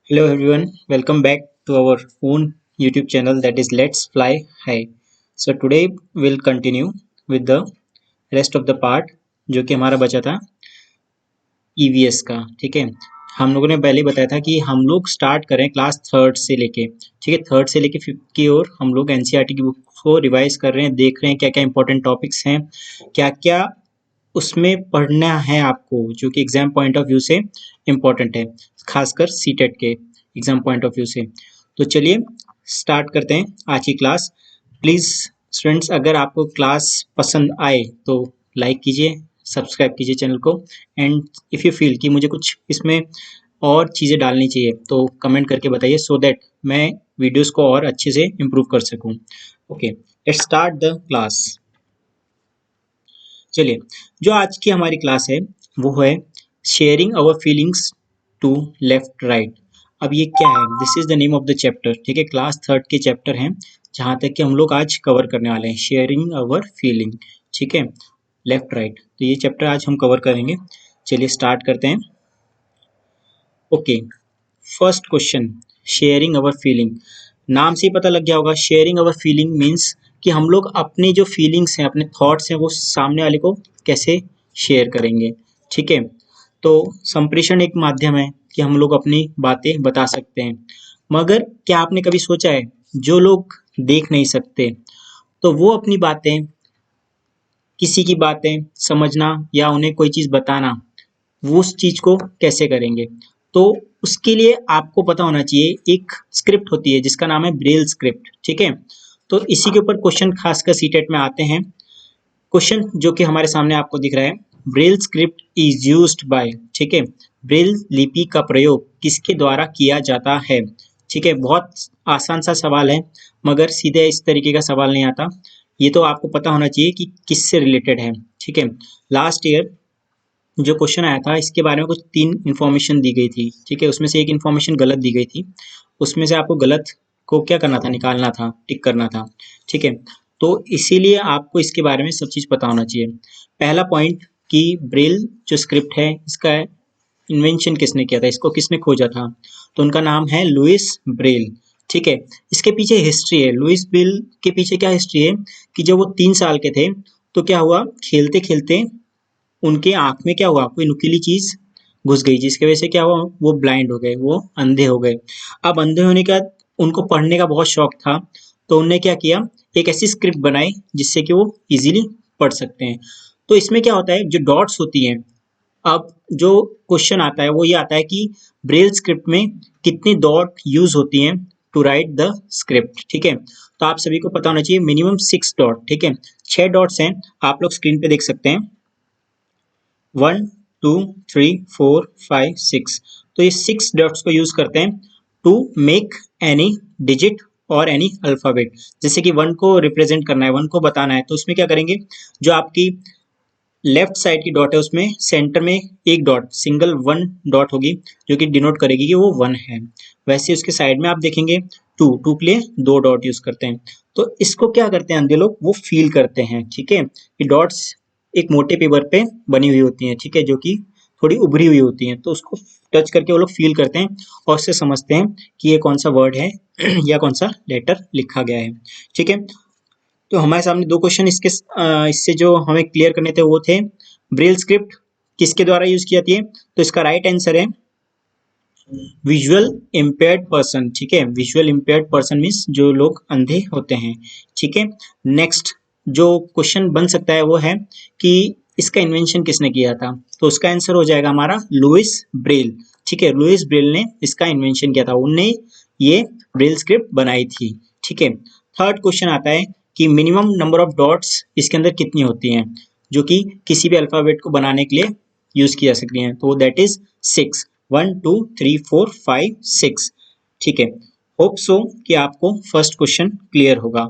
Hello everyone, welcome back to our own YouTube channel that is Let's Fly High. So today we'll continue with the rest of the part जो कि हमारा बचा था EVS का। ठीक है, हम लोगों ने पहले बताया था कि हम लोग स्टार्ट करें क्लास थर्ड से लेके, ठीक है, थर्ड से लेके फिफ्थ की ओर हम लोग एनसीईआरटी की बुक को रिवाइज कर रहे हैं, देख रहे हैं क्या क्या इंपॉर्टेंट टॉपिक्स हैं, क्या क्या उसमें पढ़ना है आपको जो कि एग्जाम पॉइंट ऑफ व्यू से इम्पोर्टेंट है, खासकर सीटेट के एग्जाम पॉइंट ऑफ व्यू से। तो चलिए स्टार्ट करते हैं आज की क्लास। प्लीज़ स्टूडेंट्स, अगर आपको क्लास पसंद आए तो लाइक कीजिए, सब्सक्राइब कीजिए चैनल को, एंड इफ़ यू फील कि मुझे कुछ इसमें और चीज़ें डालनी चाहिए तो कमेंट करके बताइए सो दैट मैं वीडियोस को और अच्छे से इम्प्रूव कर सकूं। Okay, let's start the class. चलिए, जो आज की हमारी क्लास है वो है sharing our feelings to left right. अब ये क्या है? This is the name of the chapter. ठीक है, क्लास थर्ड के चैप्टर हैं जहाँ तक कि हम लोग आज कवर करने वाले हैं शेयरिंग आवर फीलिंग। ठीक है, लेफ्ट राइट, तो ये चैप्टर आज हम कवर करेंगे। चलिए स्टार्ट करते हैं। ओके, फर्स्ट क्वेश्चन, शेयरिंग अवर फीलिंग। नाम से ही पता लग गया होगा, शेयरिंग अवर फीलिंग मीन्स कि हम लोग अपनी जो फीलिंग्स हैं, अपने थॉट्स हैं, वो सामने वाले को कैसे शेयर करेंगे। ठीक है, तो संप्रेषण एक माध्यम है कि हम लोग अपनी बातें बता सकते हैं, मगर क्या आपने कभी सोचा है जो लोग देख नहीं सकते तो वो अपनी बातें, किसी की बातें समझना या उन्हें कोई चीज़ बताना, वो उस चीज़ को कैसे करेंगे? तो उसके लिए आपको पता होना चाहिए, एक स्क्रिप्ट होती है जिसका नाम है ब्रेल स्क्रिप्ट। ठीक है, तो इसी के ऊपर क्वेश्चन खासकर सीटेट में आते हैं। क्वेश्चन जो कि हमारे सामने आपको दिख रहा है, Braille script is used by. ठीक है, ब्रेल लिपि का प्रयोग किसके द्वारा किया जाता है? ठीक है, बहुत आसान सा सवाल है, मगर सीधे इस तरीके का सवाल नहीं आता। ये तो आपको पता होना चाहिए कि किससे रिलेटेड है। ठीक है, लास्ट ईयर जो क्वेश्चन आया था इसके बारे में कुछ 3 इन्फॉर्मेशन दी गई थी। ठीक है, उसमें से एक इन्फॉर्मेशन गलत दी गई थी, उसमें से आपको गलत को क्या करना था, निकालना था, टिक करना था। ठीक है, तो इसीलिए आपको इसके बारे में सब चीज़ पता होना चाहिए। पहला पॉइंट कि ब्रेल जो स्क्रिप्ट है इसका इन्वेंशन किसने किया था, इसको किसने खोजा था? तो उनका नाम है लुइस ब्रेल। ठीक है, इसके पीछे हिस्ट्री है, लुइस ब्रेल के पीछे क्या हिस्ट्री है कि जब वो 3 साल के थे तो क्या हुआ, खेलते खेलते उनके आँख में क्या हुआ, कोई नुकीली चीज़ घुस गई, जिसकी वजह से क्या हुआ, वो ब्लाइंड हो गए, वो अंधे हो गए। अब अंधे होने के बाद उनको पढ़ने का बहुत शौक था, तो उनने क्या किया, एक ऐसी स्क्रिप्ट बनाई जिससे कि वो इजीली पढ़ सकते हैं। तो इसमें क्या होता है, जो डॉट्स होती हैं, अब जो क्वेश्चन आता है वो ये आता है कि ब्रेल स्क्रिप्ट में कितनी डॉट यूज होती हैं टू राइट द स्क्रिप्ट। ठीक है, तो आप सभी को पता होना चाहिए मिनिमम 6 डॉट। ठीक है, 6 डॉट्स हैं, आप लोग स्क्रीन पे देख सकते हैं, 1 2 3 4 5 6। तो ये 6 डॉट्स को यूज करते हैं टू मेक एनी डिजिट और एनी अल्फाबेट। जैसे कि 1 को रिप्रेजेंट करना है, 1 को बताना है, तो उसमें क्या करेंगे, जो आपकी लेफ्ट साइड की डॉट है उसमें सेंटर में एक डॉट, सिंगल 1 डॉट होगी जो कि डिनोट करेगी कि वो 1 है। वैसे उसके साइड में आप देखेंगे 2 के लिए 2 डॉट यूज करते हैं। तो इसको क्या करते हैं अंधे लोग, वो फील करते हैं। ठीक है, ये डॉट्स एक मोटे पेपर पे बनी हुई होती हैं, ठीक है, जो कि थोड़ी उभरी हुई होती हैं, तो उसको टच करके वो लोग फील करते हैं और उससे समझते हैं कि ये कौन सा वर्ड है या कौन सा लेटर लिखा गया है। ठीक है, तो हमारे सामने 2 क्वेश्चन इससे जो हमें क्लियर करने थे वो थे, ब्रेल स्क्रिप्ट किसके द्वारा यूज की जाती है? तो इसका राइट आंसर है विजुअल इम्पेयर्ड पर्सन। ठीक है, विजुअल इम्पेयर्ड पर्सन मीन्स जो लोग अंधे होते हैं। ठीक है, नेक्स्ट जो क्वेश्चन बन सकता है वो है कि इसका इन्वेंशन किसने किया था? तो उसका आंसर हो जाएगा हमारा लुइस ब्रेल। ठीक है, लुइस ब्रेल ने इसका इन्वेंशन किया था, उनने ये ब्रेल स्क्रिप्ट बनाई थी। ठीक है, थर्ड क्वेश्चन आता है कि मिनिमम नंबर ऑफ डॉट्स इसके अंदर कितनी होती हैं जो कि किसी भी अल्फाबेट को बनाने के लिए यूज की जा सकती हैं? तो दैट इज 6, 1 2 3 4 5 6। ठीक है, होप सो कि आपको फर्स्ट क्वेश्चन क्लियर होगा।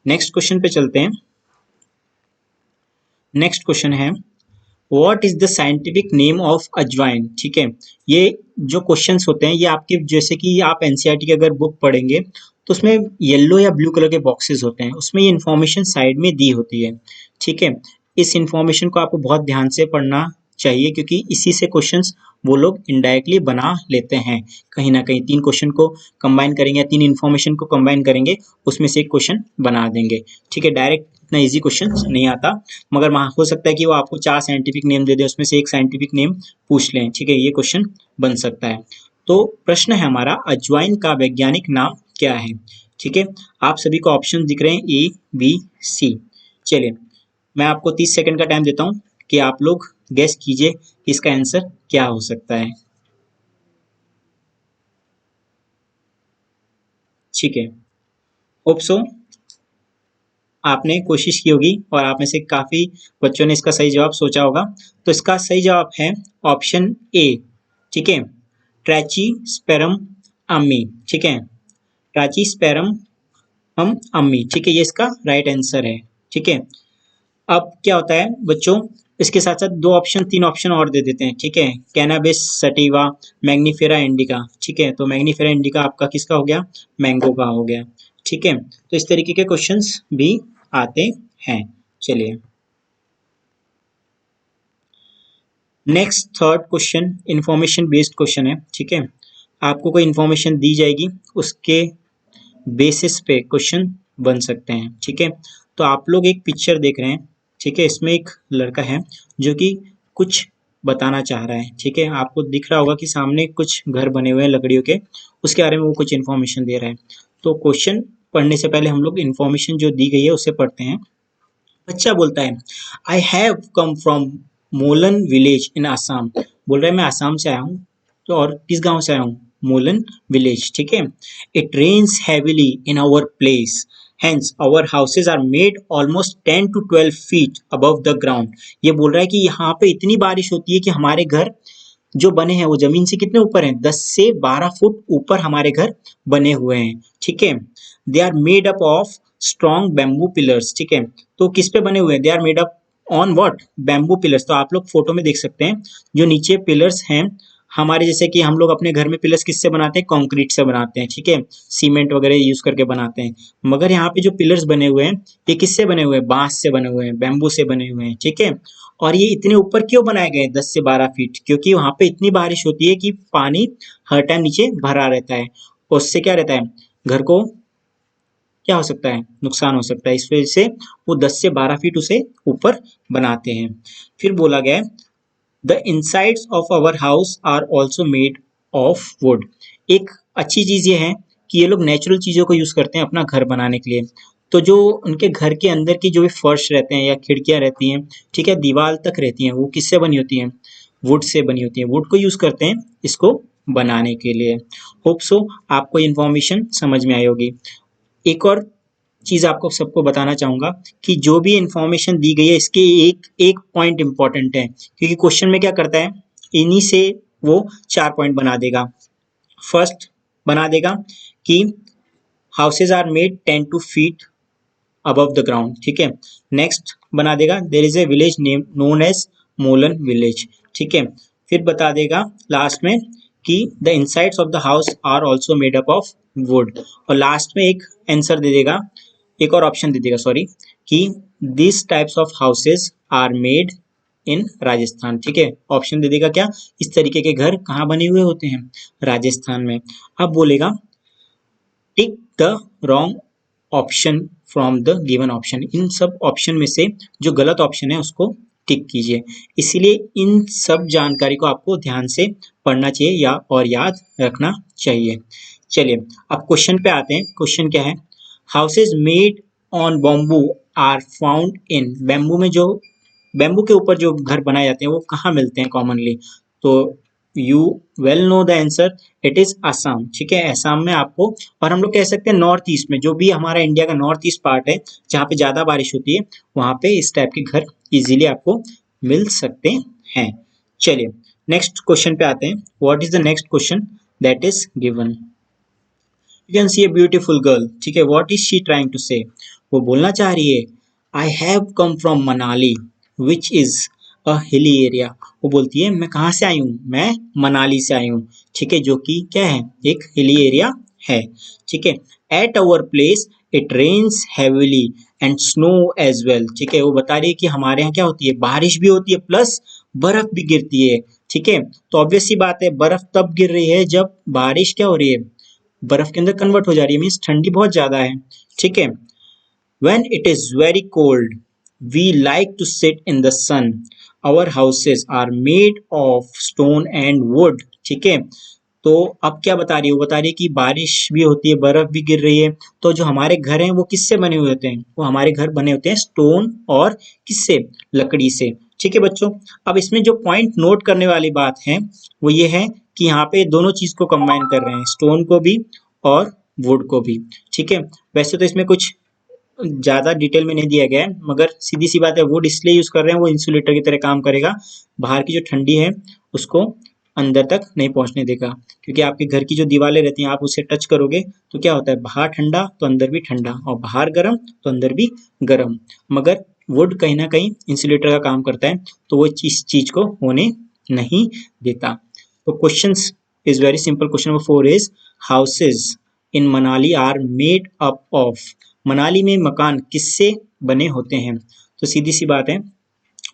नेक्स्ट क्वेश्चन पे चलते हैं। नेक्स्ट क्वेश्चन है what is the scientific name of अजवाइन? ठीक है, ये जो क्वेश्चंस होते हैं ये आपके, जैसे कि आप एनसीईआरटी की अगर बुक पढ़ेंगे तो उसमें येलो या ब्लू कलर के बॉक्सेस होते हैं, उसमें ये इन्फॉर्मेशन साइड में दी होती है। ठीक है, इस इन्फॉर्मेशन को आपको बहुत ध्यान से पढ़ना चाहिए, क्योंकि इसी से क्वेश्चंस वो लोग इनडायरेक्टली बना लेते हैं कहीं ना कहीं। 3 क्वेश्चन को कंबाइन करेंगे या 3 इन्फॉर्मेशन को कंबाइन करेंगे, उसमें से एक क्वेश्चन बना देंगे। ठीक है, डायरेक्ट इतना इजी क्वेश्चन नहीं आता, मगर वहाँ हो सकता है कि वो आपको 4 साइंटिफिक नेम दे दे, उसमें से एक साइंटिफिक नेम पूछ लें। ठीक है, ये क्वेश्चन बन सकता है। तो प्रश्न है हमारा, अजवाइन का वैज्ञानिक नाम क्या है? ठीक है, आप सभी को ऑप्शन दिख रहे हैं ए, बी, सी। चलिए, मैं आपको 30 सेकंड का टाइम देता हूँ कि आप लोग गेस कीजिए कि इसका आंसर क्या हो सकता है। ठीक है, होप सो आपने कोशिश की होगी और आप में से काफी बच्चों ने इसका सही जवाब सोचा होगा। तो इसका सही जवाब है ऑप्शन ए। ठीक है, ट्रैची स्पेरम अम्मी। ठीक है, ट्रैची स्पेरम हम अम्मी। ठीक है, ये इसका राइट आंसर है। ठीक है, अब क्या होता है बच्चों, इसके साथ साथ 2 ऑप्शन 3 ऑप्शन और दे देते हैं। ठीक है, कैनाबिस सटिवा, मैग्नीफेरा इंडिका। ठीक है, तो मैग्नीफेरा इंडिका आपका किसका हो गया? मैंगो का हो गया। ठीक है, तो इस तरीके के क्वेश्चंस भी आते हैं। चलिए, next third question information based question है। ठीक है, आपको कोई इंफॉर्मेशन दी जाएगी, उसके बेसिस पे क्वेश्चन बन सकते हैं। ठीक है, तो आप लोग एक पिक्चर देख रहे हैं। ठीक है, इसमें एक लड़का है जो कि कुछ बताना चाह रहा है। ठीक है, आपको दिख रहा होगा कि सामने कुछ घर बने हुए हैं लकड़ियों के, उसके बारे में वो कुछ इन्फॉर्मेशन दे रहा है। तो क्वेश्चन पढ़ने से पहले हम लोग इन्फॉर्मेशन जो दी गई है उसे पढ़ते हैं। बच्चा बोलता है, I have come from Molan village in Assam. बोल रहा है मैं आसाम से आया हूँ। तो और किस गांव से आया हूँ? मोलन विलेज। ठीक है, it rains heavily in our place, hence our houses are made almost 10 to 12 feet above the ground. ये बोल रहा है कि यहाँ पे इतनी बारिश होती है कि हमारे घर जो बने हैं वो जमीन से कितने ऊपर हैं? 10 से 12 फुट ऊपर हमारे घर बने हुए हैं। ठीक है, they are made up of strong bamboo pillars. ठीक है, तो किस पे बने हुए हैं? They are made up on what? Bamboo pillars. तो आप लोग फोटो में देख सकते हैं जो नीचे पिलर्स हैं हमारे, जैसे कि हम लोग अपने घर में पिलर्स किससे बनाते हैं? कंक्रीट से बनाते हैं। ठीक है, सीमेंट वगैरह यूज करके बनाते हैं। मगर यहाँ पे जो पिलर्स बने हुए हैं ये किससे बने हुए हैं? बांस से बने हुए हैं, बैम्बू से बने हुए हैं। ठीक है, और ये इतने ऊपर क्यों बनाए गए? 10 से 12 फीट, क्योंकि वहां पे इतनी बारिश होती है कि पानी हर टाइम नीचे भरा रहता है, और उससे क्या रहता है? घर को क्या हो सकता है? नुकसान हो सकता है। इस वजह से वो 10 से 12 फीट उसे ऊपर बनाते हैं। फिर बोला गया है, the insides of our house are also made of wood. एक अच्छी चीज ये है कि ये लोग नेचुरल चीजों को यूज करते हैं अपना घर बनाने के लिए। तो जो उनके घर के अंदर की जो भी फर्श रहते हैं या खिड़कियां रहती हैं, ठीक है, दीवार तक रहती हैं, वो किससे बनी होती हैं? वुड से बनी होती है। वुड को यूज करते हैं इसको बनाने के लिए। होप सो आपको इन्फॉर्मेशन समझ में आई होगी। एक और चीज आपको सबको बताना चाहूंगा कि जो भी इंफॉर्मेशन दी गई है इसके एक एक पॉइंट इंपॉर्टेंट है, क्योंकि क्वेश्चन में क्या करता है, इन्हीं से वो 4 पॉइंट बना देगा। फर्स्ट बना देगा कि houses are made 10 to feet above the ground. ठीक है, नेक्स्ट बना देगा there is a village name known as Molan village. ठीक है, फिर बता देगा लास्ट में कि the insides of the house are also made up of wood, और लास्ट में एक आंसर दे देगा, एक और ऑप्शन दे देगा सॉरी, कि this types of houses are made in Rajasthan. ठीक है, ऑप्शन दे देगा क्या? इस तरीके के घर कहाँ बने हुए होते हैं? राजस्थान में। अब बोलेगा tick the wrong option from the given option. इन सब ऑप्शन में से जो गलत ऑप्शन है उसको टिक कीजिए। इसीलिए इन सब जानकारी को आपको ध्यान से पढ़ना चाहिए या और याद रखना चाहिए। चलिए, अब क्वेश्चन पे आते हैं। क्वेश्चन क्या है? Houses made on bamboo are found in. Bamboo में जो बैम्बू के ऊपर जो घर बनाए जाते हैं वो कहाँ मिलते हैं कॉमनली? तो you well know the answer, it is Assam. ठीक है, असम में आपको, और हम लोग कह सकते हैं नॉर्थ ईस्ट में, जो भी हमारा इंडिया का नॉर्थ ईस्ट पार्ट है जहाँ पे ज्यादा बारिश होती है वहां पे इस टाइप के घर इजीली आपको मिल सकते हैं। चलिए, नेक्स्ट क्वेश्चन पे आते हैं। What is the next question that is given? You can see a beautiful girl. ठीक है, what is she trying to say? वो बोलना चाह रही है, I have come from Manali which is a hilly area. वो बोलती है मैं कहाँ से आई हूँ? मैं मनाली से आई हूँ। ठीक है, जो कि क्या है? एक हिली एरिया है। ठीक है, at our place it rains heavily and snow as well. ठीक है, वो बता रही है कि हमारे यहाँ क्या होती है? बारिश भी होती है प्लस बर्फ भी गिरती है। ठीक है, तो ऑब्वियस सी बात है बर्फ तब गिर रही है जब बारिश क्या हो रही है, बर्फ के अंदर कन्वर्ट हो जा रही है, मीन्स ठंडी बहुत ज्यादा है। ठीक है, when it is very cold, we like to sit in the sun. Our houses are made of stone and wood. ठीक है, तो अब क्या बता रही है, वो बता रही है कि बारिश भी होती है, बर्फ भी गिर रही है, तो जो हमारे घर हैं वो किससे बने हुए होते हैं, वो हमारे घर बने होते हैं स्टोन और किससे, लकड़ी से। ठीक है बच्चों, अब इसमें जो पॉइंट नोट करने वाली बात है वो ये है कि यहाँ पे दोनों चीज को कंबाइन कर रहे हैं, स्टोन को भी और वुड को भी। ठीक है, वैसे तो इसमें कुछ ज़्यादा डिटेल में नहीं दिया गया है, मगर सीधी सी बात है वुड इसलिए यूज़ कर रहे हैं, वो इंसुलेटर की तरह काम करेगा, बाहर की जो ठंडी है उसको अंदर तक नहीं पहुंचने देगा। क्योंकि आपके घर की जो दीवारें रहती हैं, आप उसे टच करोगे तो क्या होता है, बाहर ठंडा तो अंदर भी ठंडा, और बाहर गर्म तो अंदर भी गर्म। मगर वुड कहीं ना कहीं इंसुलेटर का काम करता है, तो वो चीज को होने नहीं देता। तो question is very simple. Question number 4 is houses in Manali are made up of, Manali में मकान किससे बने होते हैं, तो सीधी सी बात है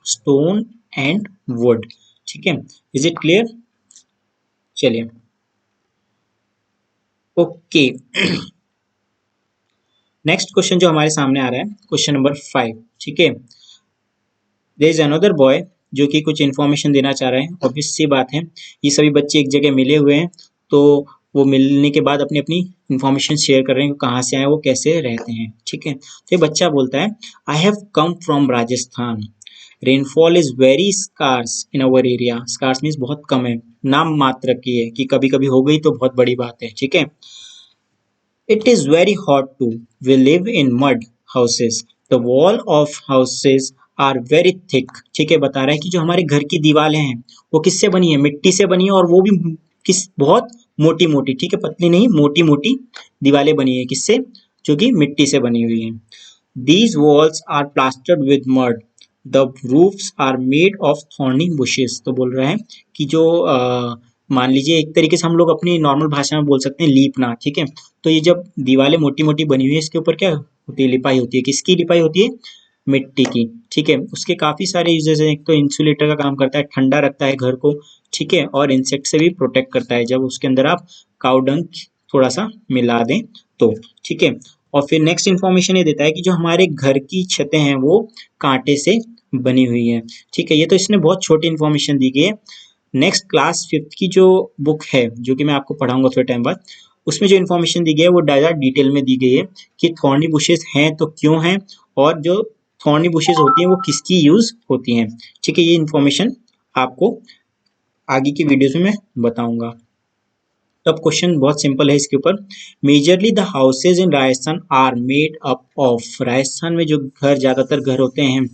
स्टोन एंड वुड। ठीक है, इज इट क्लियर? चलिए, ओके। नेक्स्ट क्वेश्चन जो हमारे सामने आ रहा है, क्वेश्चन नंबर 5। ठीक है, देयर इज अनदर बॉय जो कि कुछ इन्फॉर्मेशन देना चाह रहे हैं। ऑब्वियस सी बात है ये सभी बच्चे एक जगह मिले हुए हैं, तो वो मिलने के बाद अपनी अपनी इन्फॉर्मेशन शेयर कर रहे हैं, कहाँ से आए, वो कैसे रहते हैं। ठीक है, तो ये बच्चा बोलता है I have come from Rajasthan, rainfall is very scarce in our area. Scarce means बहुत कम है, नाम मात्र की है, कि कभी कभी हो गई तो बहुत बड़ी बात है। ठीक है, it is very hot too. We live in mud houses. The wall of houses are very thick. ठीक है, बता रहा है कि जो हमारे घर की दीवारें हैं वो किससे बनी है, मिट्टी से बनी है, और वो भी किस, बहुत मोटी मोटी। ठीक है, पतली नहीं, मोटी मोटी दीवारें बनी है, किससे, जो कि मिट्टी से बनी हुई है। These walls are plastered with mud. The roofs are made of thorny bushes. तो बोल रहा है कि जो मान लीजिए एक तरीके से हम लोग अपनी नॉर्मल भाषा में बोल सकते हैं लीपना। ठीक है, तो ये जब दीवारें मोटी मोटी बनी हुई है, इसके ऊपर क्या होती है, लिपाई होती है, किसकी लिपाई होती है, मिट्टी की। ठीक है, उसके काफी सारे यूजेस हैं, एक तो इंसुलेटर का काम करता है, ठंडा रखता है घर को। ठीक है, और इंसेक्ट से भी प्रोटेक्ट करता है जब उसके अंदर आप काउडंग थोड़ा सा मिला दें तो। ठीक है, और फिर नेक्स्ट इन्फॉर्मेशन ये देता है कि जो हमारे घर की छतें हैं वो कांटे से बनी हुई है। ठीक है, ये तो इसने बहुत छोटी इन्फॉर्मेशन दी गई है। नेक्स्ट क्लास 5th की जो बुक है, जो कि मैं आपको पढ़ाऊंगा थोड़े टाइम बाद, उसमें जो इन्फॉर्मेशन दी गई है वो ज़्यादा डिटेल में दी गई है कि थॉर्नी बुशेस हैं तो क्यों हैं, और जो थॉर्नी बुशेस होती हैं वो किसकी यूज होती हैं। ठीक है, ये इन्फॉर्मेशन आपको आगे की वीडियोस में मैं बताऊंगा। तो अब क्वेश्चन बहुत सिंपल है इसके ऊपर। Majorly the houses in Rajasthan are made up of, Rajasthan में जो घर, ज्यादातर घर होते हैं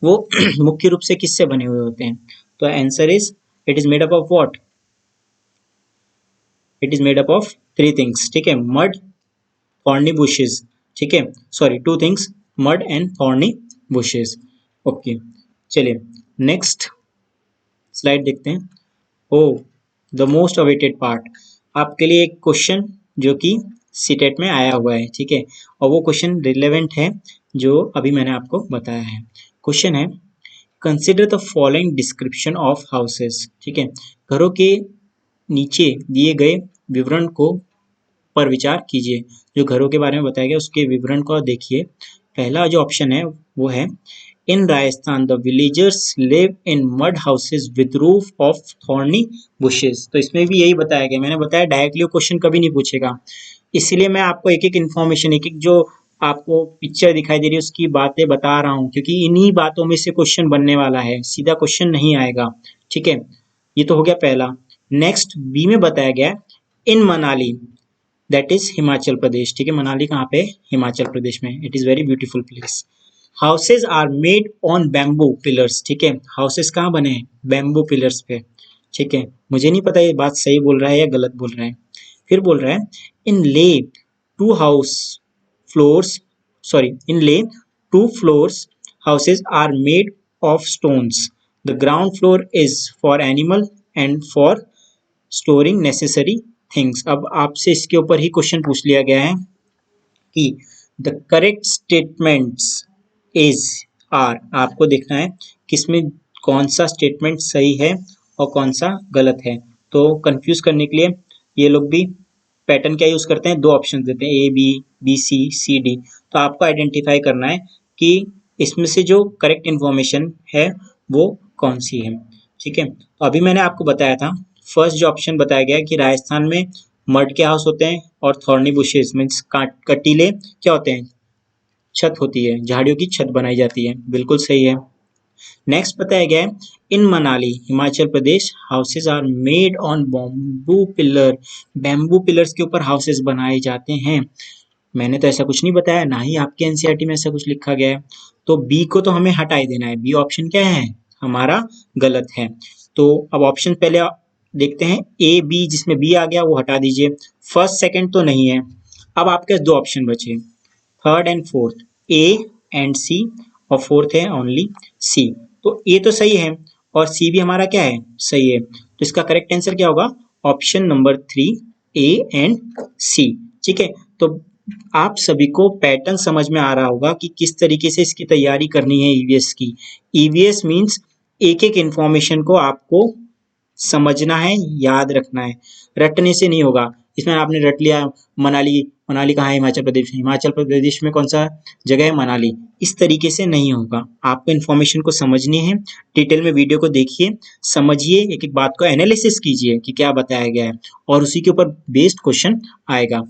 वो मुख्य रूप से किससे बने हुए होते हैं, तो answer is it is made up of what, it is made up of three things. ठीक है, मड, थॉर्नी बुशेस। ठीक है, sorry, two things, mud and thorny bushes. Okay, चलिए नेक्स्ट स्लाइड देखते हैं। ओ, द मोस्ट अवेटेड पार्ट, आपके लिए एक क्वेश्चन जो कि सीटेट में आया हुआ है। ठीक है, और वो क्वेश्चन रिलेवेंट है जो अभी मैंने आपको बताया है। क्वेश्चन है consider the following description of houses. ठीक है, घरों के नीचे दिए गए विवरण को पर विचार कीजिए। जो घरों के बारे में बताया गया उसके विवरण को देखिए। पहला जो ऑप्शन है वो है in Rajasthan the villagers live in mud houses with roof of thorny bushes. तो इसमें भी यही बताया गया, मैंने बताया डायरेक्टली क्वेश्चन कभी नहीं पूछेगा, इसीलिए मैं आपको एक एक इन्फॉर्मेशन, एक एक जो आपको पिक्चर दिखाई दे रही है उसकी बातें बता रहा हूँ, क्योंकि इन्हीं बातों में से क्वेश्चन बनने वाला है, सीधा क्वेश्चन नहीं आएगा। ठीक है, ये तो हो गया पहला। नेक्स्ट बी में बताया गया in Manali, that is Himachal Pradesh. ठीक है, मनाली कहाँ पे, हिमाचल प्रदेश में, it is very beautiful place. Houses are made on bamboo pillars. ठीक है, हाउसेज कहाँ बने हैं, बैम्बू पिलर्स पे। ठीक है, मुझे नहीं पता ये बात सही बोल रहा है या गलत बोल रहा है। फिर बोल रहा है in Leh two house floors, sorry, in Leh two floors houses are made of stones, the ground floor is for animal and for storing necessary things. अब आपसे इसके ऊपर ही क्वेश्चन पूछ लिया गया है कि the correct statements is are, आपको देखना है किसमें कौन सा स्टेटमेंट सही है और कौन सा गलत है। तो कंफ्यूज करने के लिए ये लोग भी पैटर्न क्या यूज करते हैं, दो ऑप्शन देते हैं, A B, B C, C D. तो आपको आइडेंटिफाई करना है कि इसमें से जो करेक्ट इन्फॉर्मेशन है वो कौन सी है। ठीक है, तो अभी मैंने आपको बताया था, फर्स्ट जो ऑप्शन बताया गया है कि राजस्थान में मड के हाउस होते हैं और थॉर्नी बुशेस मीन्स कटीले क्या होते हैं, छत होती है, झाड़ियों की छत बनाई जाती है, बिल्कुल सही है। नेक्स्ट बताया गया है, in Manali Himachal Pradesh houses are made on bamboo pillar, bamboo pillars के ऊपर हाउसेज बनाए जाते हैं। मैंने तो ऐसा कुछ नहीं बताया, ना ही आपके एनसीईआरटी में ऐसा कुछ लिखा गया है। तो बी को तो हमें हटा ही देना है, बी ऑप्शन क्या है हमारा, गलत है। तो अब ऑप्शन पहले देखते हैं, ए बी जिसमें बी आ गया वो हटा दीजिए, फर्स्ट सेकंड तो नहीं है। अब आपके पास दो ऑप्शन बचे, third and fourth, A and C, और फोर्थ है ओनली सी। तो ए तो सही है और सी भी हमारा क्या है, सही है। तो इसका करेक्ट आंसर क्या होगा, ऑप्शन नंबर 3, ए एंड सी। ठीक है, तो आप सभी को पैटर्न समझ में आ रहा होगा कि किस तरीके से इसकी तैयारी करनी है ईवीएस की। ईवीएस मीन्स एक एक इंफॉर्मेशन को आपको समझना है, याद रखना है, रटने से नहीं होगा। इसमें आपने रट लिया मनाली, मनाली कहाँ है, हिमाचल प्रदेश, हिमाचल प्रदेश में कौन सा जगह है, मनाली, इस तरीके से नहीं होगा। आपको इन्फॉर्मेशन को समझनी है, डिटेल में वीडियो को देखिए, समझिए, एक एक बात को एनालिसिस कीजिए कि क्या बताया गया है, और उसी के ऊपर बेस्ड क्वेश्चन आएगा।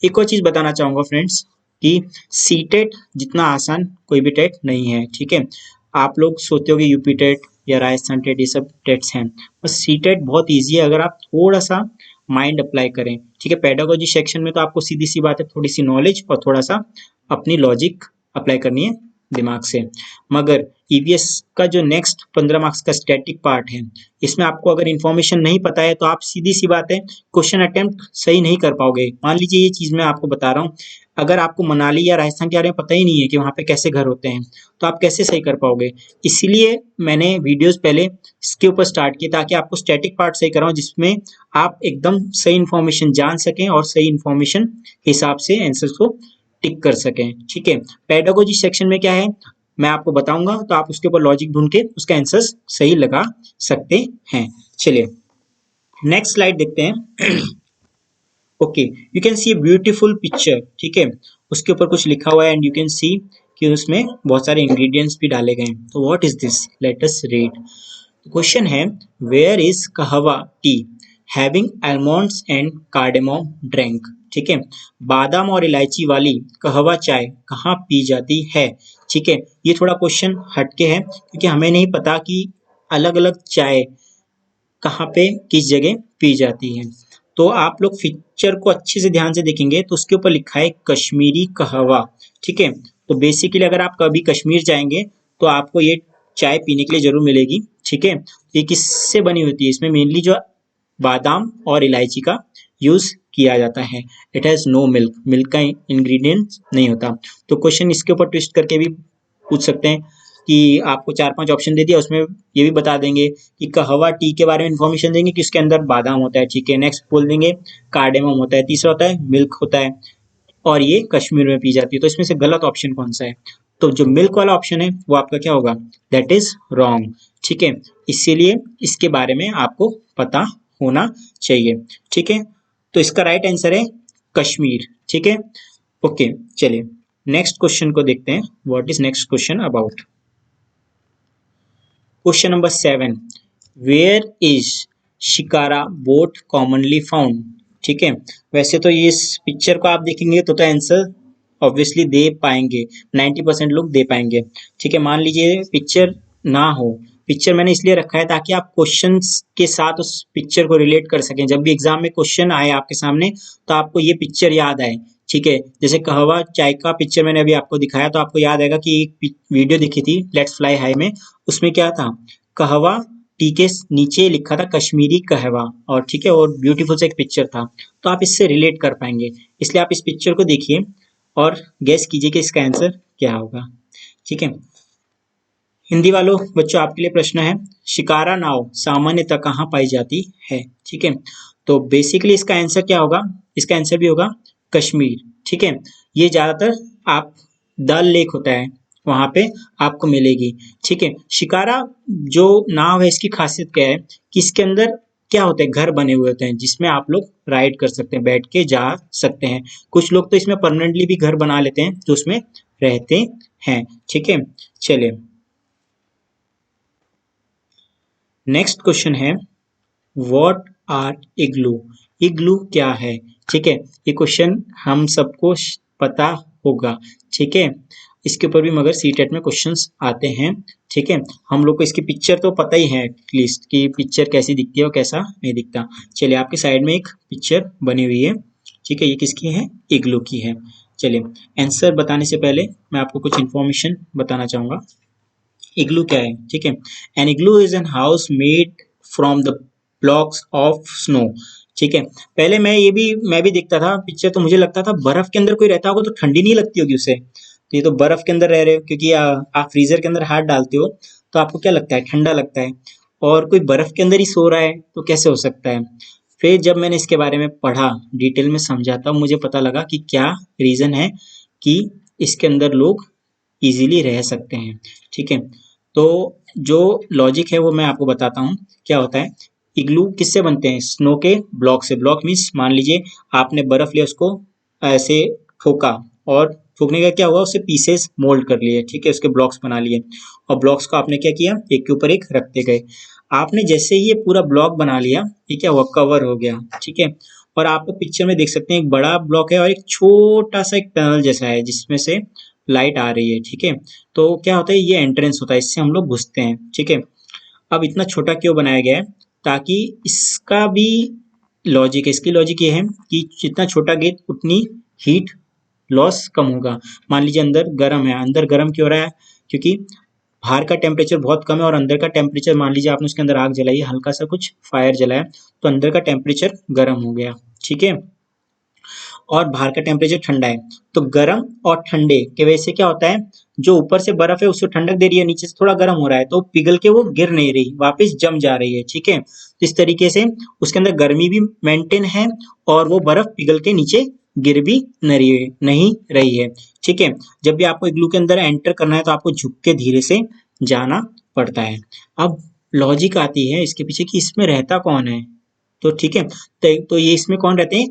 एक और चीज बताना चाहूंगा फ्रेंड्स कि सीटेट जितना आसान कोई भी टेट नहीं है। ठीक है, आप लोग सोचते हो कि यूपी टेट या राजस्थान टेट ये सब टेट्स हैं, बस सी टेट बहुत ईजी है अगर आप थोड़ा सा माइंड अप्लाई करें। ठीक है, पेडागोजी सेक्शन में तो आपको सीधी सी बात है, थोड़ी सी नॉलेज और थोड़ा सा अपनी लॉजिक अप्लाई करनी है दिमाग से। मगर ईवीएस का जो नेक्स्ट 15 मार्क्स का स्टैटिक पार्ट है, इसमें आपको अगर इन्फॉर्मेशन नहीं पता है तो आप सीधी सी बात है क्वेश्चन अटेम्प्ट सही नहीं कर पाओगे। मान लीजिए ये चीज मैं आपको बता रहा हूँ, अगर आपको मनाली या राजस्थान के बारे में पता ही नहीं है कि वहाँ पे कैसे घर होते हैं, तो आप कैसे सही कर पाओगे। इसीलिए मैंने वीडियोस पहले इसके ऊपर स्टार्ट किए ताकि आपको स्टैटिक पार्ट सही कराऊं, जिसमें आप एकदम सही इन्फॉर्मेशन जान सकें और सही इन्फॉर्मेशन हिसाब से आंसर्स को टिक कर सकें। ठीक है, पेडागोजी सेक्शन में क्या है मैं आपको बताऊंगा, तो आप उसके ऊपर लॉजिक ढूंढ के उसका आंसर्स सही लगा सकते हैं। चलिए नेक्स्ट स्लाइड देखते हैं। Okay, you can see a beautiful picture. ठीक है, उसके ऊपर कुछ लिखा हुआ है एंड यू कैन सी कि उसमें बहुत सारे इंग्रेडिएंट्स भी डाले गए हैं। तो what is this, let us read. Question है, वेयर इज कहवा T having almonds and cardamom drink. ठीक है, बादाम और इलायची वाली कहवा चाय कहाँ पी जाती है। ठीक है, ये थोड़ा क्वेश्चन हटके है क्योंकि हमें नहीं पता कि अलग अलग चाय कहाँ पे किस जगह पी जाती है। तो आप लोग पिक्चर को अच्छे से ध्यान से देखेंगे तो उसके ऊपर लिखा है कश्मीरी कहवा। ठीक है, तो बेसिकली अगर आप कभी कश्मीर जाएंगे तो आपको ये चाय पीने के लिए जरूर मिलेगी। ठीक है, ये किससे बनी होती है, इसमें मेनली जो बादाम और इलायची का यूज किया जाता है। It has no milk, milk का इंग्रेडिएंट नहीं होता। तो क्वेश्चन इसके ऊपर ट्विस्ट करके भी पूछ सकते हैं कि आपको 4-5 ऑप्शन दे दिया, उसमें ये भी बता देंगे कि कहवा टी के बारे में इन्फॉर्मेशन देंगे कि उसके अंदर बादाम होता है। ठीक है, नेक्स्ट बोल देंगे कार्डेमम होता है, तीसरा होता है मिल्क होता है और ये कश्मीर में पी जाती है। तो इसमें से गलत ऑप्शन कौन सा है, तो जो मिल्क वाला ऑप्शन है वो आपका क्या होगा, दैट इज रॉन्ग। ठीक है, इसीलिए इसके बारे में आपको पता होना चाहिए। ठीक है, तो इसका राइट आंसर है कश्मीर। ठीक है, ओके चलिए नेक्स्ट क्वेश्चन को देखते हैं, what is next question about. Question number 7, where is shikara boat commonly found. ठीक है, वैसे तो इस पिक्चर को आप देखेंगे तो आंसर ऑब्वियसली दे पाएंगे, 90% लोग दे पाएंगे। ठीक है, मान लीजिए पिक्चर ना हो, पिक्चर मैंने इसलिए रखा है ताकि आप क्वेश्चंस के साथ उस पिक्चर को रिलेट कर सकें। जब भी एग्जाम में क्वेश्चन आए आपके सामने तो आपको ये पिक्चर याद आए। ठीक है, जैसे कहवा चाय का पिक्चर मैंने अभी आपको दिखाया तो आपको याद आएगा कि एक वीडियो दिखी थी लेट्स फ्लाई हाई में, उसमें क्या था, कहवा टी के नीचे लिखा था कश्मीरी कहवा, और ठीक है और ब्यूटीफुल सा एक पिक्चर था। तो आप इससे रिलेट कर पाएंगे, इसलिए आप इस पिक्चर को देखिए और गेस कीजिए कि इसका आंसर क्या होगा। ठीक है, हिंदी वालों बच्चों आपके लिए प्रश्न है, शिकारा नाव सामान्यतः कहाँ पाई जाती है। ठीक है, तो बेसिकली इसका आंसर क्या होगा, इसका आंसर भी होगा कश्मीर। ठीक है, ये ज्यादातर आप डल लेक होता है वहां पे आपको मिलेगी। ठीक है, शिकारा जो नाव है इसकी खासियत क्या है कि इसके अंदर क्या होता है, घर बने हुए होते हैं जिसमें आप लोग राइड कर सकते हैं, बैठ के जा सकते हैं। कुछ लोग तो इसमें परमानेंटली भी घर बना लेते हैं जो उसमें रहते हैं। ठीक है, चलिए नेक्स्ट क्वेश्चन है, व्हाट आर इग्लू? इग्लू क्या है? ठीक है, ये क्वेश्चन हम सबको पता होगा। ठीक है, इसके ऊपर भी मगर सीटेट में क्वेश्चंस आते हैं। ठीक है, हम लोग को इसकी पिक्चर तो पता ही है एटलीस्ट कि पिक्चर कैसी दिखती है और कैसा नहीं दिखता। चलिए आपके साइड में एक पिक्चर बनी हुई है। ठीक है, ये किसकी है? इग्लू की है। चलिए आंसर बताने से पहले मैं आपको कुछ इन्फॉर्मेशन बताना चाहूंगा। इग्लू क्या है? ठीक है, an igloo is an house made from the blocks of snow. ठीक है, पहले मैं भी देखता था पिक्चर, तो मुझे लगता था बर्फ के अंदर कोई रहता होगा तो ठंडी नहीं लगती होगी उसे। तो ये तो बर्फ के अंदर रह रहे हो, क्योंकि आप फ्रीजर के अंदर हाथ डालते हो तो आपको क्या लगता है? ठंडा लगता है। और कोई बर्फ के अंदर ही सो रहा है तो कैसे हो सकता है? फिर जब मैंने इसके बारे में पढ़ा, डिटेल में समझा, तब मुझे पता लगा कि क्या रीजन है कि इसके अंदर लोग इजीली रह सकते हैं। ठीक है, तो जो लॉजिक है वो मैं आपको बताता हूँ क्या होता है। इग्लू किससे बनते हैं? स्नो के ब्लॉक से। ब्लॉक मीन्स मान लीजिए आपने बर्फ लिया, उसको ऐसे ठोका, और ठोकने का क्या हुआ, उससे पीसेस मोल्ड कर लिए। ठीक है, उसके ब्लॉक्स बना लिए, और ब्लॉक्स को आपने क्या किया, एक के ऊपर एक रखते गए। आपने जैसे ही ये पूरा ब्लॉक बना लिया, ये क्या हुआ, कवर हो गया। ठीक है, और आप पिक्चर में देख सकते हैं एक बड़ा ब्लॉक है और एक छोटा सा एक टनल जैसा है जिसमें से लाइट आ रही है। ठीक है, तो क्या होता है, ये एंट्रेंस होता है, इससे हम लोग घुसते हैं। ठीक है, अब इतना छोटा क्यों बनाया गया है? ताकि इसका भी लॉजिक है, इसकी लॉजिक ये है कि जितना छोटा गेट उतनी हीट लॉस कम होगा। मान लीजिए अंदर गर्म है, अंदर गर्म क्यों हो रहा है? क्योंकि बाहर का टेम्परेचर बहुत कम है और अंदर का टेम्परेचर, मान लीजिए आपने उसके अंदर आग जलाई है, हल्का सा कुछ फायर जलाया, तो अंदर का टेम्परेचर गर्म हो गया। ठीक है, और बाहर का टेम्परेचर ठंडा है, तो गर्म और ठंडे के वजह से क्या होता है, जो ऊपर से बर्फ है उसको ठंडक दे रही है, नीचे से थोड़ा गर्म हो रहा है, तो पिघल के वो गिर नहीं रही, वापस जम जा रही है। ठीक है, तो इस तरीके से उसके अंदर गर्मी भी मेंटेन है और वो बर्फ पिघल के नीचे गिर भी नहीं रही है। ठीक है, जब भी आपको इग्लू के अंदर एंटर करना है तो आपको झुक के धीरे से जाना पड़ता है। अब लॉजिक आती है इसके पीछे कि इसमें रहता कौन है। तो ठीक है, तो ये इसमें कौन रहते हैं,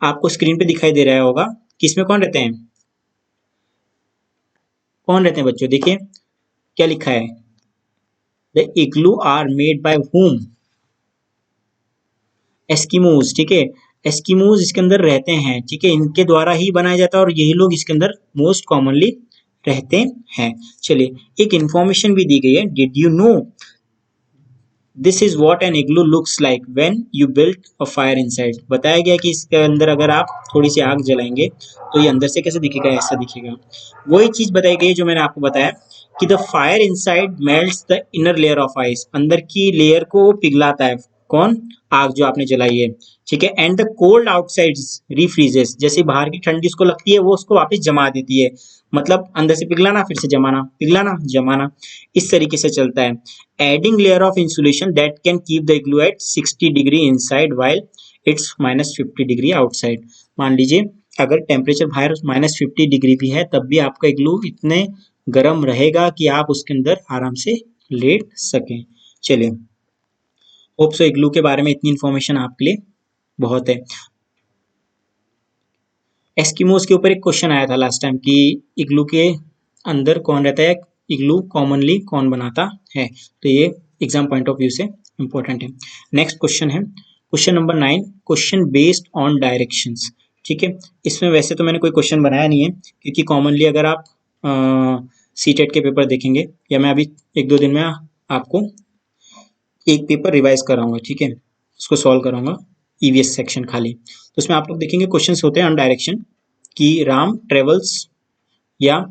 आपको स्क्रीन पे दिखाई दे रहा होगा कि इसमें कौन रहते हैं। कौन रहते हैं बच्चों? देखिए क्या लिखा है, the igloo are made by whom? Eskimos. ठीक है, एस्किमोज इसके अंदर रहते हैं। ठीक है, इनके द्वारा ही बनाया जाता है और यही लोग इसके अंदर मोस्ट कॉमनली रहते हैं। चलिए एक इंफॉर्मेशन भी दी गई है, did you know this is what an igloo looks like when you built a fire inside? बताया गया कि इसके अंदर अगर आप थोड़ी सी आग जलाएंगे तो ये अंदर से कैसे दिखेगा, ऐसा दिखेगा। वही चीज बताई गई जो मैंने आपको बताया कि the fire inside melts the inner layer of ice, अंदर की लेयर को पिघलाता है। कौन? आग जो आपने जलाई है। ठीक है, एंड द कोल्ड आउटसाइड रीफ्रीजेस, जैसे बाहर की ठंडी उसको लगती है वो उसको वापस जमा देती है। मतलब अंदर से पिघलाना, फिर से जमाना, पिघलाना, जमाना, इस तरीके से चलता है। Adding layer of insulation that can keep the igloo at 60 degree inside while it's -50 degree outside। मान लीजिए अगर टेम्परेचर बाहर -50 डिग्री भी है तब भी आपका इग्लू इतने गर्म रहेगा कि आप उसके अंदर आराम से लेट सकें। चलिए होप सो इग्लू के बारे में इतनी इन्फॉर्मेशन आपके लिए बहुत है। एस्किमोस के ऊपर एक क्वेश्चन आया था लास्ट टाइम कि इग्लू के अंदर कौन रहता है, इग्लू कॉमनली कौन बनाता है, तो ये एग्जाम पॉइंट ऑफ व्यू से इंपॉर्टेंट है। नेक्स्ट क्वेश्चन है question number 9, question based on directions. ठीक है, इसमें वैसे तो मैंने कोई क्वेश्चन बनाया नहीं है क्योंकि कॉमनली अगर आप सीटेट के पेपर देखेंगे, या मैं अभी एक दो दिन में आपको एक पेपर रिवाइज कराऊंगा। ठीक है, उसको सॉल्व कराऊंगा, ईवीएस सेक्शन खाली, तो उसमें आप लोग देखेंगे क्वेश्चंस होते हैं ऑन डायरेक्शन कि राम ट्रेवल्स या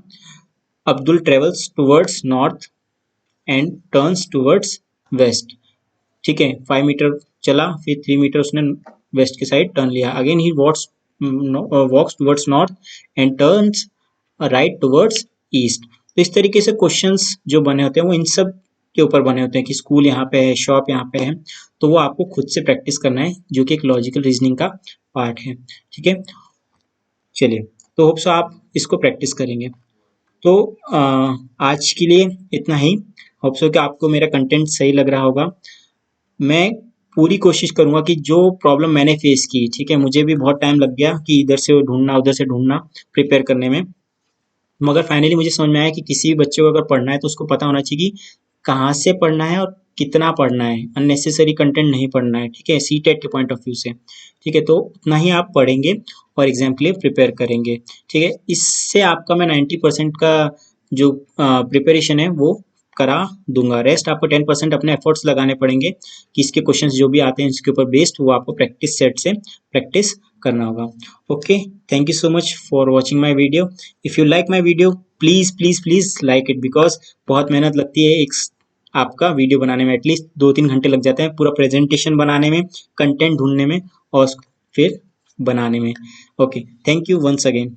Abdul travels towards north and turns towards waste. ठीक है, 5 मीटर चला, फिर 3 मीटर उसने वेस्ट की साइड टर्न लिया, अगेन ही walks towards north and turns right towards east. तो इस तरीके से क्वेश्चंस जो बने होते हैं वो इन सब के ऊपर बने होते हैं कि स्कूल यहाँ पे है, शॉप यहाँ पे है, तो वो आपको खुद से प्रैक्टिस करना है जो कि एक लॉजिकल रीजनिंग का पार्ट है। ठीक है, चलिए तो होप सो आप इसको प्रैक्टिस करेंगे। तो आज के लिए इतना ही। होप सो कि आपको मेरा कंटेंट सही लग रहा होगा। मैं पूरी कोशिश करूंगा कि जो प्रॉब्लम मैंने फेस की, ठीक है, मुझे भी बहुत टाइम लग गया कि इधर से ढूंढना उधर से ढूंढना प्रिपेयर करने में, मगर फाइनली मुझे समझ में आया कि किसी भी बच्चे को अगर पढ़ना है तो उसको पता होना चाहिए कि कहाँ से पढ़ना है और कितना पढ़ना है। अननेसेसरी कंटेंट नहीं पढ़ना है, ठीक है, सी टेट के पॉइंट ऑफ व्यू से। ठीक है, तो उतना ही आप पढ़ेंगे और एग्जाम के लिए प्रिपेयर करेंगे। ठीक है, इससे आपका मैं 90% का जो प्रिपरेशन है वो करा दूंगा। रेस्ट आपको 10% अपने एफर्ट्स लगाने पड़ेंगे कि इसके क्वेश्चंस जो भी आते हैं इसके ऊपर बेस्ड वो आपको प्रैक्टिस सेट से प्रैक्टिस करना होगा। Okay, thank you so much for watching my video. If you like my video please please please like it, because बहुत मेहनत लगती है एक आपका वीडियो बनाने में। एटलीस्ट 2-3 घंटे लग जाते हैं पूरा प्रेजेंटेशन बनाने में, कंटेंट ढूंढने में और फिर बनाने में। Okay, thank you once again.